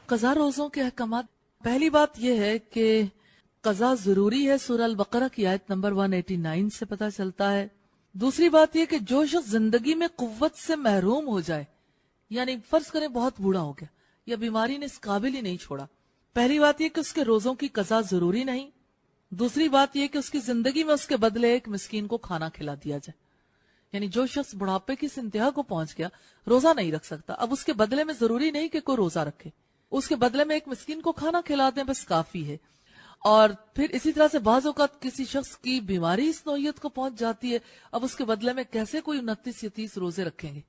قضا روزوں کے احکامات، پہلی بات یہ ہے کہ قضا ضروری ہے، سورہ البقرہ کی آیت نمبر 189 سے پتہ چلتا ہے۔ دوسری بات یہ کہ جو شخص زندگی میں قوت سے محروم ہو جائے، یعنی فرض کریں بہت بوڑھا ہو گیا یا بیماری نے اس قابل ہی نہیں چھوڑا، پہلی بات یہ کہ اس کے روزوں کی قضا ضروری نہیں، دوسری بات یہ کہ اس کی زندگی میں اس کے بدلے ایک مسکین کو کھانا کھلا دیا جائے۔ یعنی جو شخص بڑھاپے کی اس انتہا کو پہنچ گیا، روزہ نہیں رکھ سکتا، اب اس کے بدلے میں ضروری نہیں کہ کوئی روزہ رکھے، اس کے بدلے میں ایک مسکین کو کھانا کھلا دیں بس کافی ہے۔ اور پھر اسی طرح سے بعض اوقات کسی شخص کی بیماری اس نوعیت کو پہنچ جاتی ہے، اب اس کے بدلے میں کیسے کوئی 29 یا 30 روزے رکھیں گے؟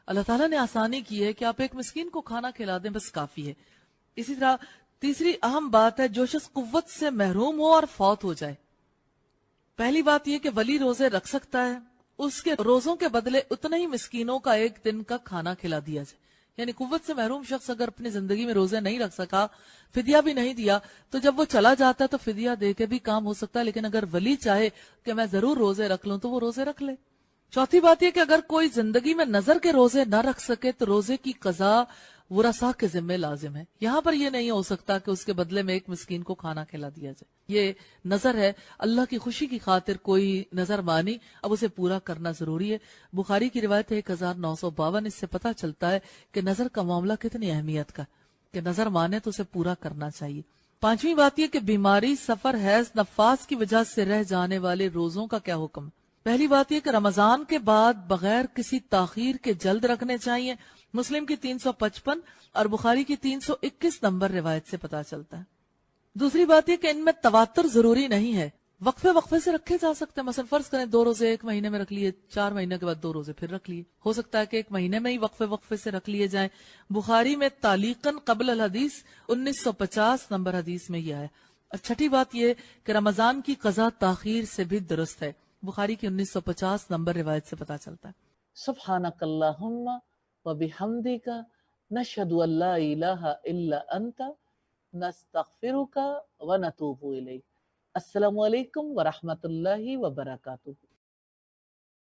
اللہ تعالیٰ نے آسانی کی ہے کہ آپ ایک مسکین کو کھانا کھلا دیں بس کافی ہے۔ اسی طرح تیسری اہم بات ہے، جو شخص قوت سے محروم ہو اور فوت ہو جائے، پہلی بات یہ کہ ولی روزے رکھ سکتا ہے، اس کے روزوں کے بدلے اتنے ہی مسکینوں کا ایک دن کا کھانا کھلا دیا جائے۔ یعنی قوت سے محروم شخص اگر اپنی زندگی میں روزے نہیں رکھ سکا، فدیہ بھی نہیں دیا، تو جب وہ چلا جاتا ہے تو فدیہ دے کے بھی کام ہو سکتا ہے، لیکن اگر ولی چاہے کہ میں ضرور روزے رکھ لوں تو وہ روزے رکھ لے۔ چوتھی بات یہ کہ اگر کوئی زندگی میں نظر کے روزے نہ رکھ سکے تو روزے کی قضا ورثاء کے ذمہ لازم ہے۔ یہاں پر یہ نہیں ہو سکتا کہ اس کے بدلے میں ایک مسکین کو کھانا کھلا دیا جائے، یہ نظر ہے، اللہ کی خوشی کی خاطر کوئی نظر مانی، اب اسے پورا کرنا ضروری ہے۔ بخاری کی روایت ہے 1952، اس سے پتہ چلتا ہے کہ نظر کا معاملہ کتنی اہمیت کا، کہ نظر مانے تو اسے پورا کرنا چاہیے۔ پانچویں بات یہ کہ بیماری، سفر، حیض، نفاس کی وجہ سے رہ جانے والے روزوں کا کیا حکم؟ پہلی بات یہ کہ رمضان کے بعد بغیر کسی تاخیر کے جلد رکھنے چاہیے، مسلم کی 355 اور بخاری کی 321 نمبر روایت سے پتہ چلتا ہے۔ دوسری بات یہ کہ ان میں تواتر ضروری نہیں ہے، وقفے وقفے سے رکھے جا سکتے ہیں، مثلا فرض کریں 2 روزے ایک مہینے میں رکھ لیے، 4 مہینے کے بعد 2 روزے پھر رکھ لیے، ہو سکتا ہے کہ ایک مہینے میں ہی وقفے وقفے سے رکھ لیے جائیں۔ بخاری میں تعلیقاً قبل الحدیث 1950 نمبر حدیث میں یہ ہے۔ اور چھٹی بات یہ کہ رمضان کی قضا تاخیر سے بھی درست ہے، بخاری کی 1950 نمبر روایت سے پتہ چلتا ہے۔ سبحانک اللہم و بحمدک نشہد ان لا الہ الا انت نستغفرک و نتوب الیک۔ السلام علیکم ورحمۃ اللہ وبرکاتہ۔